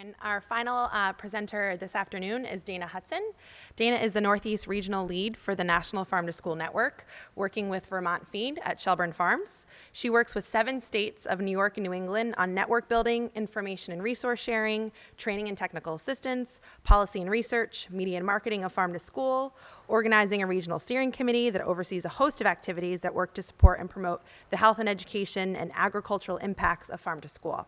And our final presenter this afternoon is Dana Hudson. Dana is the Northeast Regional Lead for the National Farm to School Network, working with Vermont Feed at Shelburne Farms. She works with 7 states of New York and New England on network building, information and resource sharing, training and technical assistance, policy and research, media and marketing of farm to school, organizing a regional steering committee that oversees a host of activities that work to support and promote the health and education and agricultural impacts of farm to school.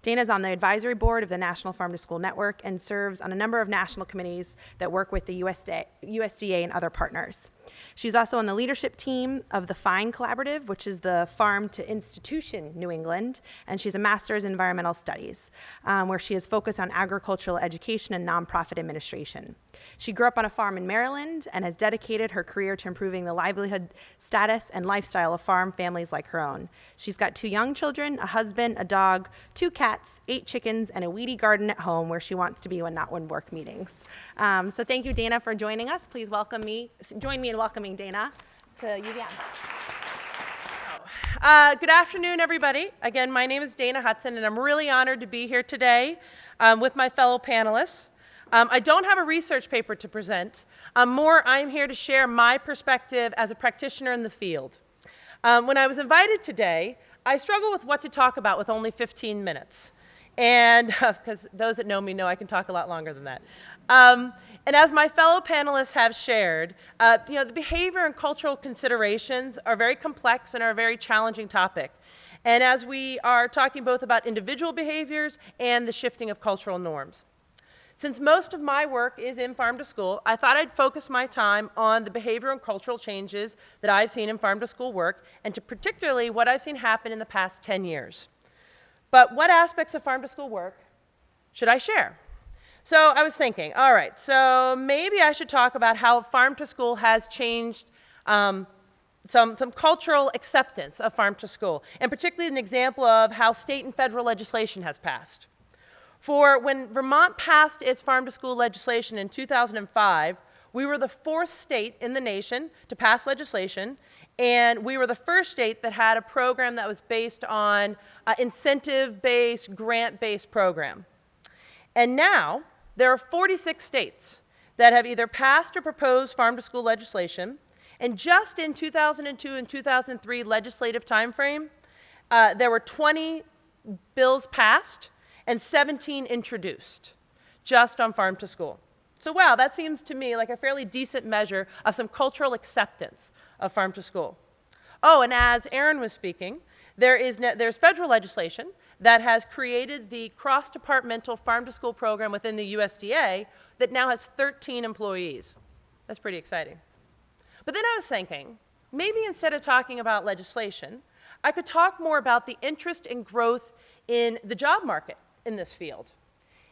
Dana is on the advisory board of the National Farm to School Network and serves on a number of national committees that work with the USDA and other partners. She's also on the leadership team of the FINE Collaborative, which is the Farm to Institution New England, and she's a master's in environmental studies, where she is focused on agricultural education and nonprofit administration. She grew up on a farm in Maryland and has dedicated her career to improving the livelihood status and lifestyle of farm families like her own. She's got 2 young children, a husband, a dog, 2 cats, 8 chickens, and a weedy garden at home where she wants to be when not when work meetings. So thank you, Dana, for joining us. Please join me in welcoming Dana to UVM. Good afternoon, everybody. Again, my name is Dana Hudson, and I'm really honored to be here today with my fellow panelists. I don't have a research paper to present. I'm here to share my perspective as a practitioner in the field. When I was invited today, I struggled with what to talk about with only 15 minutes. And because those that know me know I can talk a lot longer than that. And as my fellow panelists have shared, the behavior and cultural considerations are very complex and are a very challenging topic. And as we are talking both about individual behaviors and the shifting of cultural norms. Since most of my work is in farm to school, I thought I'd focus my time on the behavioral and cultural changes that I've seen in farm to school work, and to particularly what I've seen happen in the past 10 years. But what aspects of farm to school work should I share? So I was thinking, all right, so maybe I should talk about how farm to school has changed some cultural acceptance of farm to school, and particularly an example of how state and federal legislation has passed. For when Vermont passed its farm to school legislation in 2005, we were the 4th state in the nation to pass legislation, and we were the first state that had a program that was based on incentive-based, grant-based program. And now, there are 46 states that have either passed or proposed farm to school legislation, and just in 2002 and 2003 legislative timeframe, there were 20 bills passed and 17 introduced, just on farm to school. So wow, that seems to me like a fairly decent measure of some cultural acceptance of farm to school. Oh, and as Aaron was speaking, there's federal legislation that has created the cross-departmental farm to school program within the USDA that now has 13 employees. That's pretty exciting. But then I was thinking, maybe instead of talking about legislation, I could talk more about the interest and growth in the job market in this field.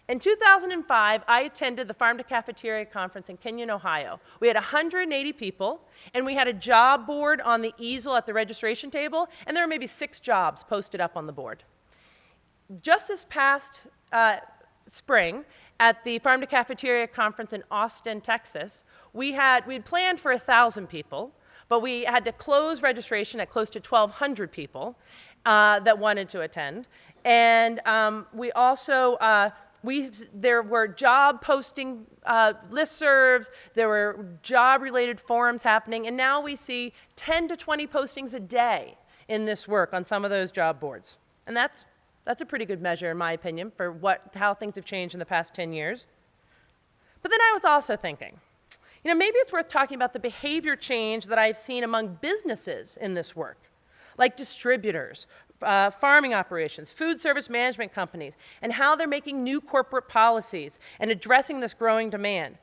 In 2005, I attended the Farm to Cafeteria Conference in Kenyon, Ohio. We had 180 people, and we had a job board on the easel at the registration table, and there were maybe 6 jobs posted up on the board. Just this past spring, at the Farm to Cafeteria Conference in Austin, Texas, we had planned for 1,000 people, but we had to close registration at close to 1,200 people that wanted to attend. And we also, there were job posting listservs, there were job-related forums happening, and now we see 10 to 20 postings a day in this work on some of those job boards. And that's a pretty good measure, in my opinion, for how things have changed in the past 10 years. But then I was also thinking, maybe it's worth talking about the behavior change that I've seen among businesses in this work, like distributors, farming operations, food service management companies, and how they're making new corporate policies and addressing this growing demand.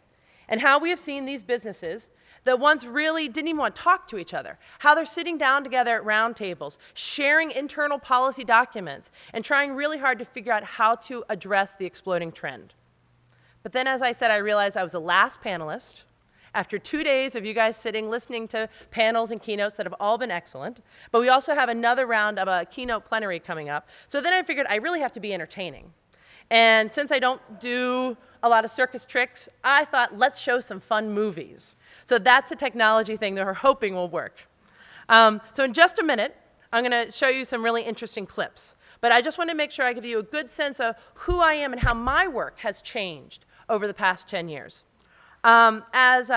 And how we have seen these businesses that once really didn't even want to talk to each other, how they're sitting down together at round tables, sharing internal policy documents, and trying really hard to figure out how to address the exploding trend. But then, as I said, I realized I was the last panelist. After 2 days of you guys sitting, listening to panels and keynotes that have all been excellent, but we also have another round of a keynote plenary coming up. So then I figured I really have to be entertaining. And since I don't do a lot of circus tricks, I thought, let's show some fun movies. So that's a technology thing that we're hoping will work. So in just a minute, I'm going to show you some really interesting clips. But I just want to make sure I give you a good sense of who I am and how my work has changed over the past 10 years. As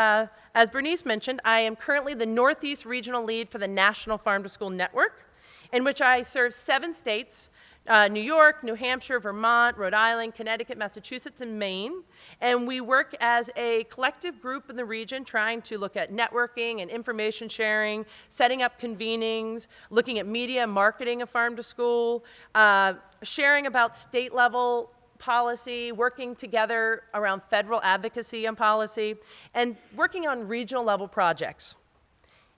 Bernice mentioned, I am currently the Northeast Regional Lead for the National Farm to School Network, in which I serve 7 states, New York, New Hampshire, Vermont, Rhode Island, Connecticut, Massachusetts, and Maine. And we work as a collective group in the region trying to look at networking and information sharing, setting up convenings, looking at media and marketing of farm to school, sharing about state level policy, working together around federal advocacy and policy, and working on regional level projects.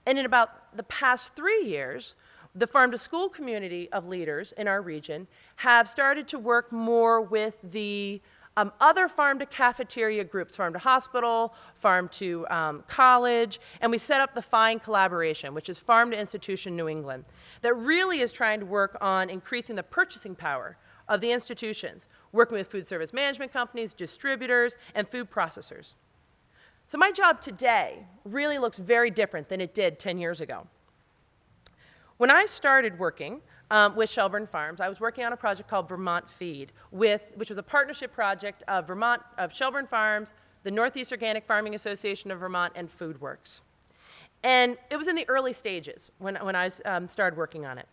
And in about the past 3 years, the farm to school community of leaders in our region have started to work more with the other farm to cafeteria groups, farm to hospital, farm to college, and we set up the FINE collaboration, which is Farm to Institution New England, that really is trying to work on increasing the purchasing power of the institutions, working with food service management companies, distributors, and food processors. So my job today really looks very different than it did 10 years ago. When I started working with Shelburne Farms, I was working on a project called Vermont Feed, which was a partnership project of Shelburne Farms, the Northeast Organic Farming Association of Vermont, and FoodWorks. And it was in the early stages when I started working on it.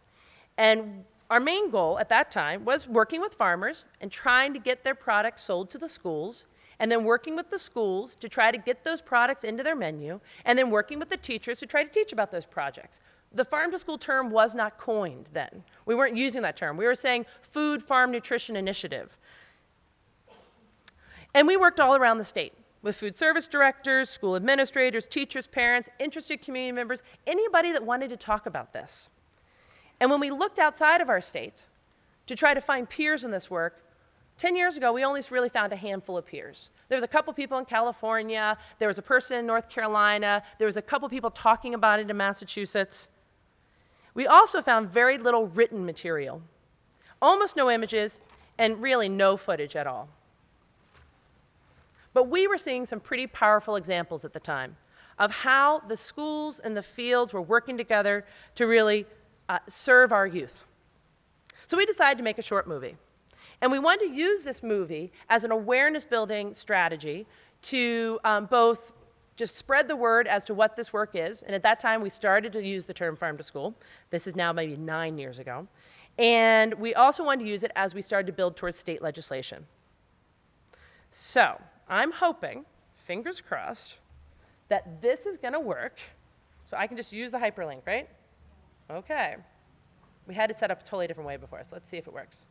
And our main goal at that time was working with farmers and trying to get their products sold to the schools, and then working with the schools to try to get those products into their menu, and then working with the teachers to try to teach about those projects. The farm to school term was not coined then. We weren't using that term. We were saying food, farm, nutrition initiative. And we worked all around the state with food service directors, school administrators, teachers, parents, interested community members, anybody that wanted to talk about this. And when we looked outside of our state to try to find peers in this work, 10 years ago, we only really found a handful of peers. There was a couple people in California, there was a person in North Carolina, there was a couple people talking about it in Massachusetts. We also found very little written material, almost no images, and really no footage at all. But we were seeing some pretty powerful examples at the time of how the schools and the fields were working together to really serve our youth. So we decided to make a short movie. And we wanted to use this movie as an awareness-building strategy to both just spread the word as to what this work is. And at that time, we started to use the term farm to school. This is now maybe 9 years ago. And we also wanted to use it as we started to build towards state legislation. So I'm hoping, fingers crossed, that this is going to work. So I can just use the hyperlink, right? OK. We had it set up a totally different way before, so let's see if it works.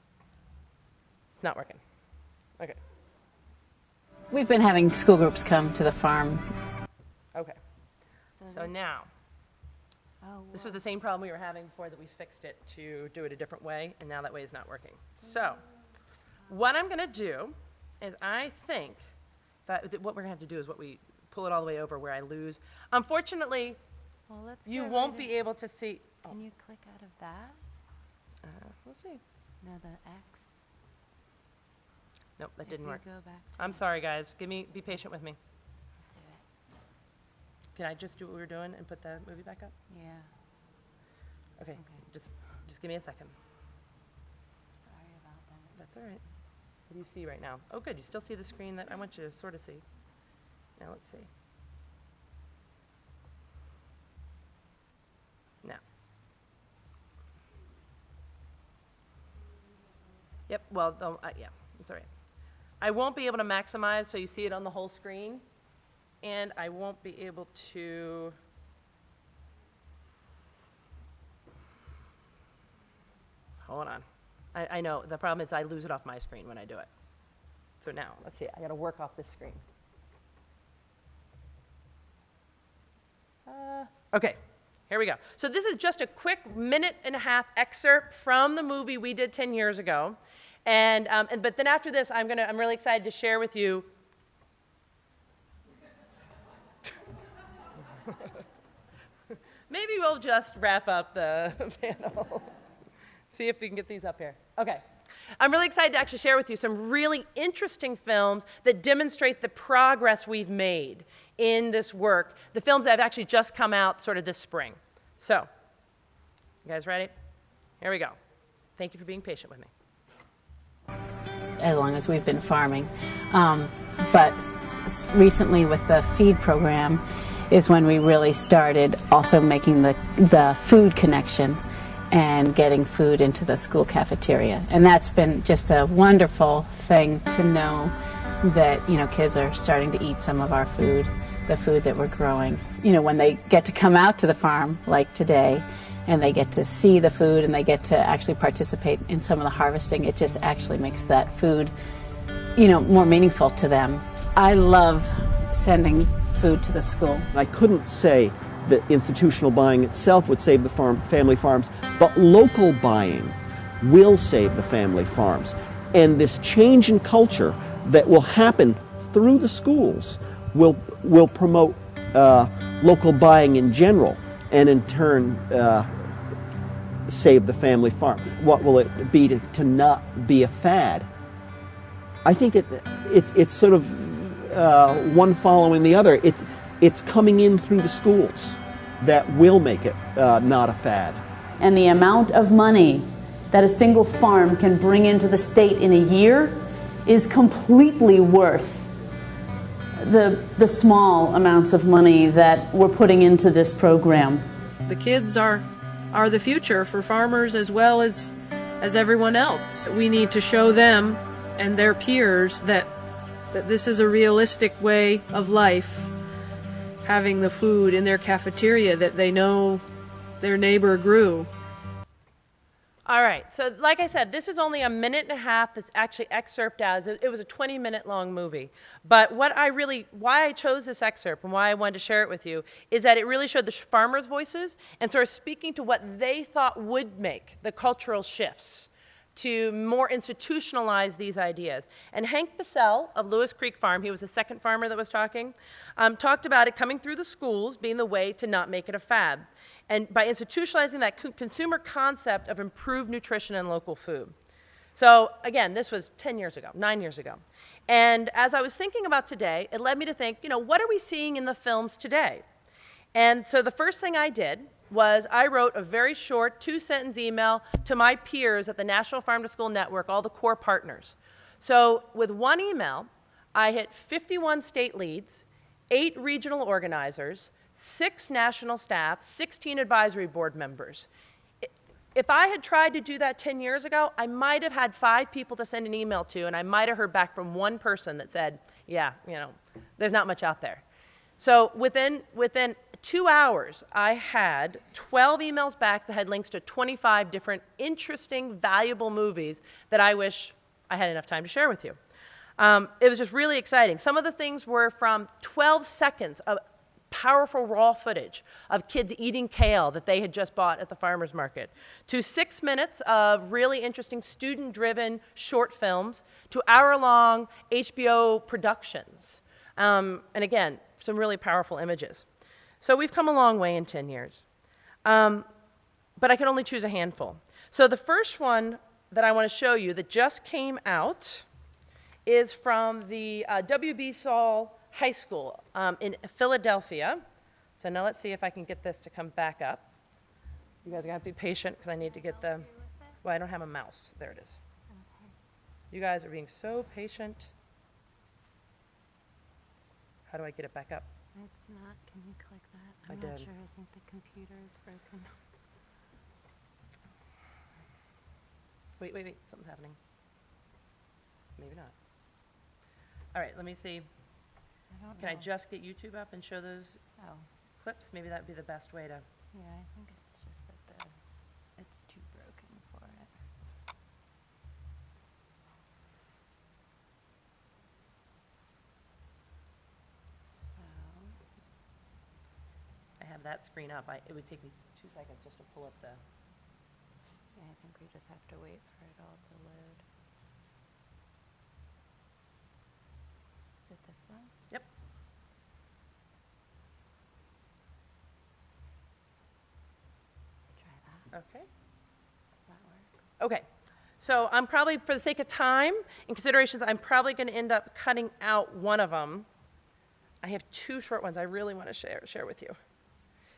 It's not working. OK. We've been having school groups come to the farm. OK. So now, this was the same problem we were having before that we fixed it to do it a different way, and now that way is not working. So what I'm going to do is I think that what we're going to have to do is we pull it all the way over where I lose. Unfortunately, you won't be able to see. Can you click out of that? Let's see. No, the X. Nope, that didn't work. Go back I'm sorry, guys. Be patient with me. to it. Can I just do what we were doing and put the movie back up? Yeah. Okay. Just give me a second. Sorry about that. That's all right. What do you see right now? Oh, good. You still see the screen that I want you to sort of see. Now let's see. Now. Yep. Well, yeah. It's all right. I won't be able to maximize so you see it on the whole screen, and I won't be able to. Hold on. I know. The problem is I lose it off my screen when I do it. So now, let's see. I got to work off this screen. Okay. Here we go. So this is just a quick 1.5-minute excerpt from the movie we did 10 years ago. But then after this, I'm really excited to share with you. Maybe we'll just wrap up the panel. See if we can get these up here. Okay. I'm really excited to actually share with you some really interesting films that demonstrate the progress we've made in this work. The films that have actually just come out sort of this spring. So, you guys ready? Here we go. Thank you for being patient with me. As long as we've been farming. But recently with the feed program is when we really started also making the food connection and getting food into the school cafeteria. And that's been just a wonderful thing to know that, kids are starting to eat some of our food, the food that we're growing. When they get to come out to the farm like today, and they get to see the food and they get to actually participate in some of the harvesting, it just actually makes that food, more meaningful to them. I love sending food to the school. I couldn't say that institutional buying itself would save the family farms, but local buying will save the family farms. And this change in culture that will happen through the schools will promote local buying in general, and in turn save the family farm. What will it be to not be a fad? I think it's sort of one following the other. It's coming in through the schools that will make it not a fad. And the amount of money that a single farm can bring into the state in a year is completely worth the small amounts of money that we're putting into this program. The kids are the future for farmers as well as everyone else. We need to show them and their peers that this is a realistic way of life, having the food in their cafeteria that they know their neighbor grew. All right, so like I said, this is only a minute and a half. That's actually excerpt as it was a 20-minute long movie. But why I chose this excerpt and why I wanted to share it with you is that it really showed the farmers' voices and sort of speaking to what they thought would make the cultural shifts to more institutionalize these ideas. And Hank Bissell of Lewis Creek Farm, he was the second farmer that was talking, talked about it coming through the schools being the way to not make it a fad. And by institutionalizing that consumer concept of improved nutrition and local food. So again, this was 9 years ago. And as I was thinking about today, it led me to think, what are we seeing in the films today? And so the first thing I did was I wrote a very short 2-sentence email to my peers at the National Farm to School Network, all the core partners. So with one email, I hit 51 state leads, 8 regional organizers, 6 national staff, 16 advisory board members. If I had tried to do that 10 years ago, I might have had 5 people to send an email to, and I might have heard back from one person that said, yeah, there's not much out there. So within 2 hours, I had 12 emails back that had links to 25 different interesting, valuable movies that I wish I had enough time to share with you. It was just really exciting. Some of the things were from 12 seconds of powerful raw footage of kids eating kale that they had just bought at the farmer's market, to 6 minutes of really interesting student-driven short films, to hour-long HBO productions. And again, some really powerful images. So we've come a long way in 10 years. But I can only choose a handful. So the first one that I want to show you that just came out is from the W.B. Saul High School in Philadelphia. So now let's see if I can get this to come back up. You guys are going to have to be patient because I need to get the, well, I don't have a mouse. There it is. You guys are being so patient. How do I get it back up? It's not. Can you click that? I I'm did. not sure. I think the computer is broken. Wait. Something's happening. Maybe not. All right, let me see. Can I just get YouTube up and show those Oh, clips? Maybe that would be the best way to. yeah. I think it's just that it's too broken for it. I have that screen up. It would take me 2 seconds just to pull up the. Yeah, I think we just have to wait for it all to load. Is it this one? Yep. Try that. Okay. Does that work? Okay. So I'm probably, for the sake of time and considerations, I'm probably going to end up cutting out one of them. I have 2 short ones I really want to share with you.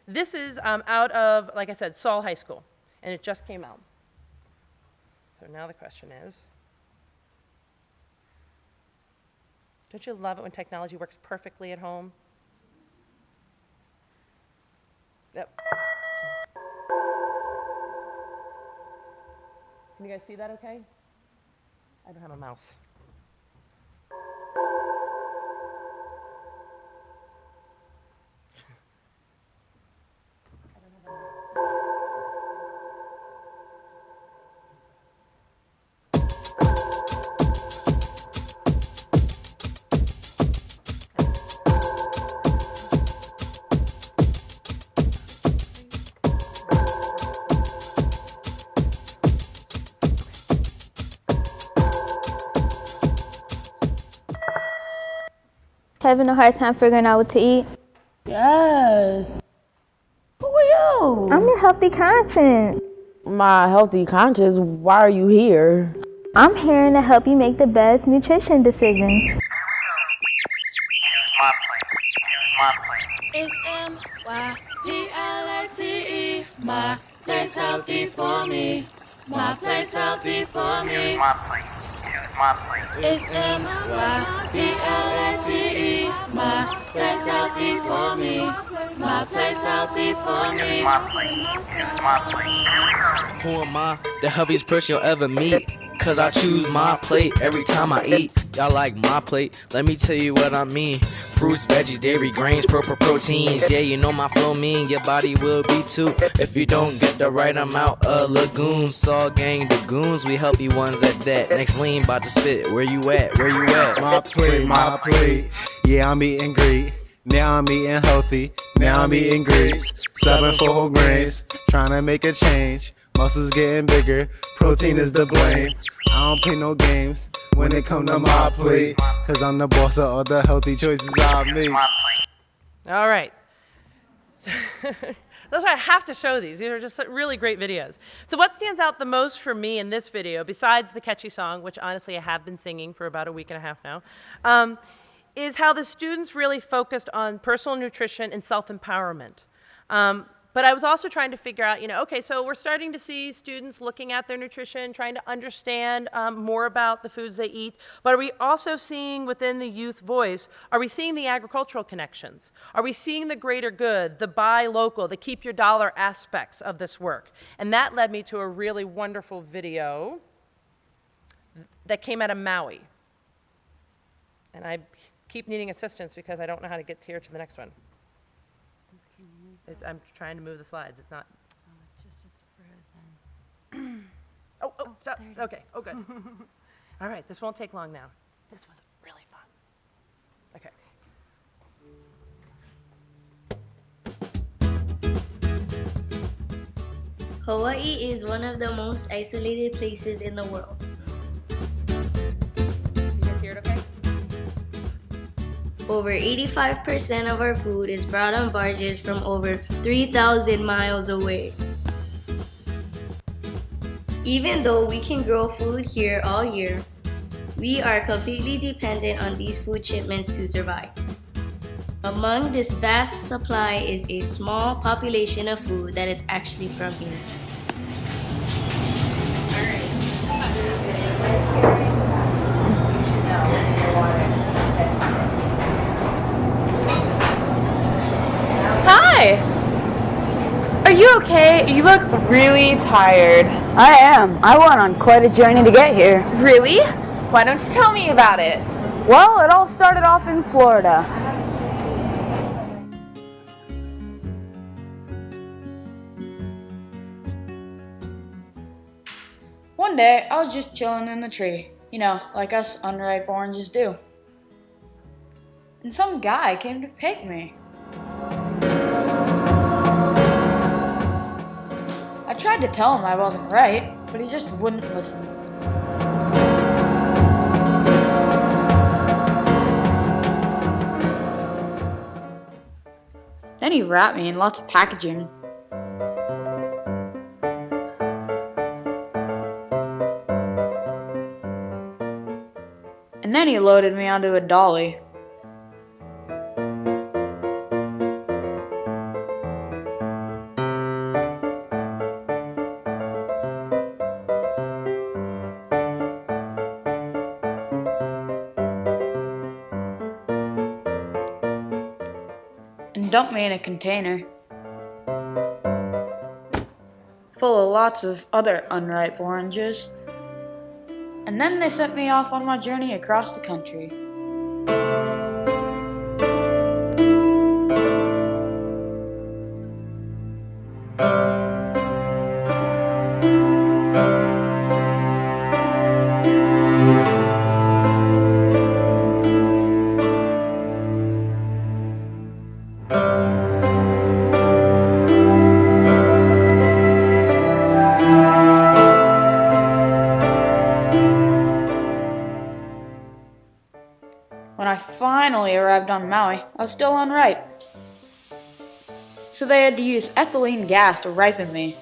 This is out of, like I said, Saul High School, and it just came out. So now the question is, don't you love it when technology works perfectly at home? Yep. Can you guys see that okay? I don't have a mouse. Having a hard time figuring out what to eat. Yes. Who are you? I'm your healthy conscience. My healthy conscience, why are you here? I'm here to help you make the best nutrition decisions. It's M-Y-P-L-A-T-E. My place healthy for me. My place healthy for me. It's M-Y-P-L-A-T-E. My place healthy for me. My place healthy for me. Who am I? The heaviest person you'll ever meet. Cause I choose my plate every time I eat. Y'all like my plate? Let me tell you what I mean. Fruits, veggies, dairy, grains, purple proteins. Yeah, you know my flow mean your body will be too. If you don't get the right amount of legumes. Saw gang the goons, we healthy ones at that. Next lean, bout to spit. Where you at? Where you at? My plate, my plate. Yeah, I'm eating great. Now I'm eating healthy. Now I'm eating grapes. 7 full whole grains. Trying to make a change. Muscles getting bigger. Protein is the blame. I don't play no games when it come to my plate. Cause I'm the boss of all the healthy choices I make. All right. That's why I have to show these. These are just really great videos. So what stands out the most for me in this video, besides the catchy song, which honestly I have been singing for about a week and a half now, is how the students really focused on personal nutrition and self-empowerment. But I was also trying to figure out, okay, so we're starting to see students looking at their nutrition, trying to understand more about the foods they eat, but are we also seeing within the youth voice, are we seeing the agricultural connections? Are we seeing the greater good, the buy local, the keep your dollar aspects of this work? And that led me to a really wonderful video that came out of Maui. And I keep needing assistance because I don't know how to get here to the next one. I'm trying to move the slides. It's not. Oh, it's frozen. Oh, stop. Okay. Oh, good. All right. This won't take long now. This was really fun. Okay. Hawaii is one of the most isolated places in the world. You guys hear it okay? Over 85% of our food is brought on barges from over 3,000 miles away. Even though we can grow food here all year, we are completely dependent on these food shipments to survive. Among this vast supply is a small population of food that is actually from here. Hi! Are you okay? You look really tired. I am. I went on quite a journey to get here. Really? Why don't you tell me about it? Well, it all started off in Florida. One day, I was just chilling in the tree, like us unripe oranges do. And some guy came to pick me. I tried to tell him I wasn't right, but he just wouldn't listen. Then he wrapped me in lots of packaging. And then he loaded me onto a dolly. dumped me in a container full of lots of other unripe oranges. And then they sent me off on my journey across the country. When I finally arrived on Maui, I was still unripe. So they had to use ethylene gas to ripen me.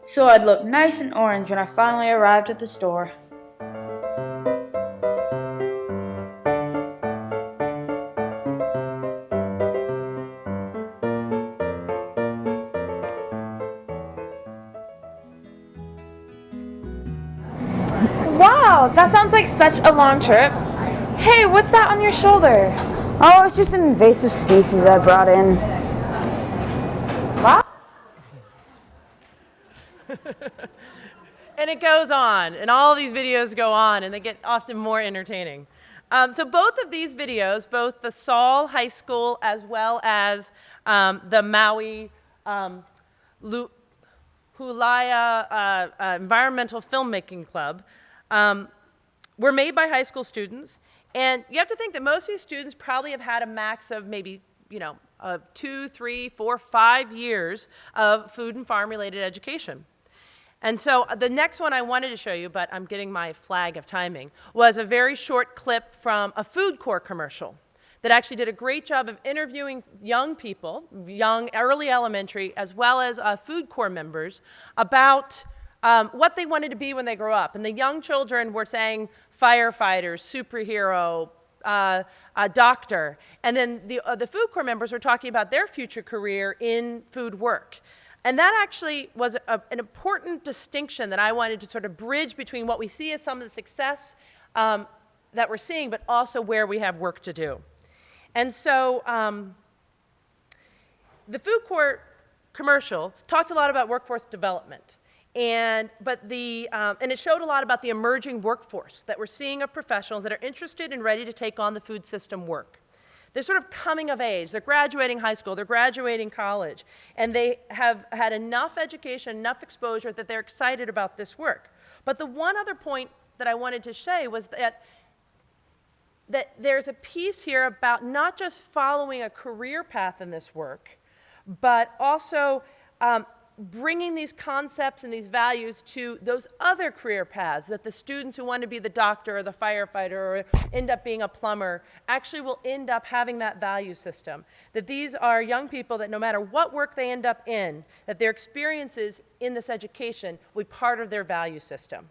So I'd look nice and orange when I finally arrived at the store. Wow, that sounds like such a long trip. Hey, what's that on your shoulder? Oh, it's just an invasive species I brought in. Wow. And it goes on, and all these videos go on, and they get often more entertaining. So both of these videos, both the Saul High School as well as the Maui Hulaya Environmental Filmmaking Club, were made by high school students. And you have to think that most of these students probably have had a max of maybe, 2, 3, 4, 5 years of food and farm related education. And so the next one I wanted to show you, but I'm getting my flag of timing, was a very short clip from a Food Corps commercial that actually did a great job of interviewing young people, early elementary, as well as Food Corps members, about what they wanted to be when they grow up. And the young children were saying firefighters, superhero, doctor. And then the Food Corps members were talking about their future career in food work. And that actually was an important distinction that I wanted to sort of bridge between what we see as some of the success that we're seeing, but also where we have work to do. And so the Food Corps commercial talked a lot about workforce development. And it showed a lot about the emerging workforce that we're seeing of professionals that are interested and ready to take on the food system work. They're sort of coming of age. They're graduating high school. They're graduating college. And they have had enough education, enough exposure that they're excited about this work. But the one other point that I wanted to say was that there's a piece here about not just following a career path in this work, but also bringing these concepts and these values to those other career paths that the students who want to be the doctor or the firefighter or end up being a plumber actually will end up having that value system. That these are young people that no matter what work they end up in, that their experiences in this education will be part of their value system.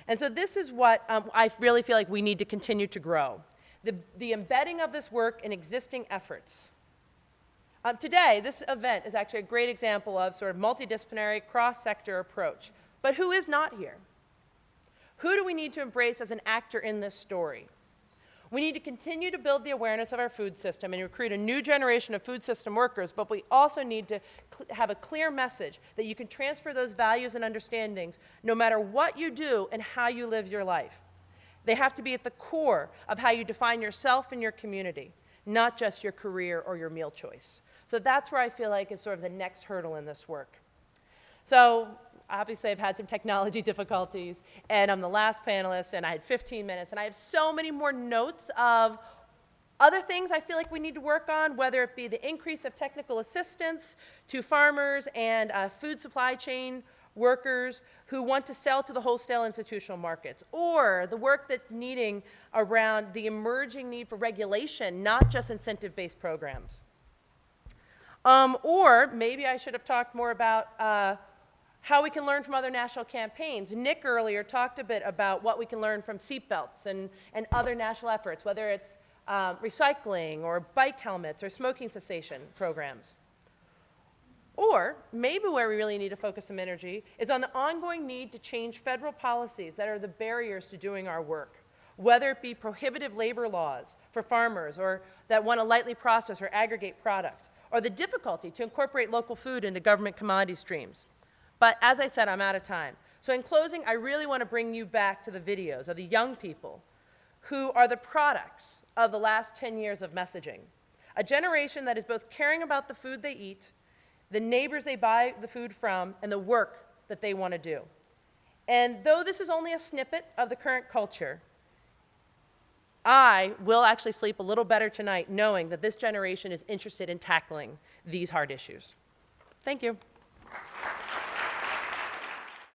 And so this is what I really feel like we need to continue to grow. The embedding of this work in existing efforts. Today, this event is actually a great example of sort of multidisciplinary, cross-sector approach. But who is not here? Who do we need to embrace as an actor in this story? We need to continue to build the awareness of our food system and recruit a new generation of food system workers, but we also need to have a clear message that you can transfer those values and understandings no matter what you do and how you live your life. They have to be at the core of how you define yourself and your community, not just your career or your meal choice. So that's where I feel like is sort of the next hurdle in this work. So obviously I've had some technology difficulties, and I'm the last panelist, and I had 15 minutes, and I have so many more notes of other things I feel like we need to work on, whether it be the increase of technical assistance to farmers and food supply chain workers who want to sell to the wholesale institutional markets, or the work that's needing around the emerging need for regulation, not just incentive-based programs. Or maybe I should have talked more about how we can learn from other national campaigns. Nick earlier talked a bit about what we can learn from seatbelts and other national efforts, whether it's recycling or bike helmets or smoking cessation programs. Or maybe where we really need to focus some energy is on the ongoing need to change federal policies that are the barriers to doing our work, whether it be prohibitive labor laws for farmers or that want to lightly process or aggregate product, or the difficulty to incorporate local food into government commodity streams. But as I said, I'm out of time. So in closing, I really want to bring you back to the videos of the young people who are the products of the last 10 years of messaging. A generation that is both caring about the food they eat, the neighbors they buy the food from, and the work that they want to do. And though this is only a snippet of the current culture, I will actually sleep a little better tonight knowing that this generation is interested in tackling these hard issues. Thank you.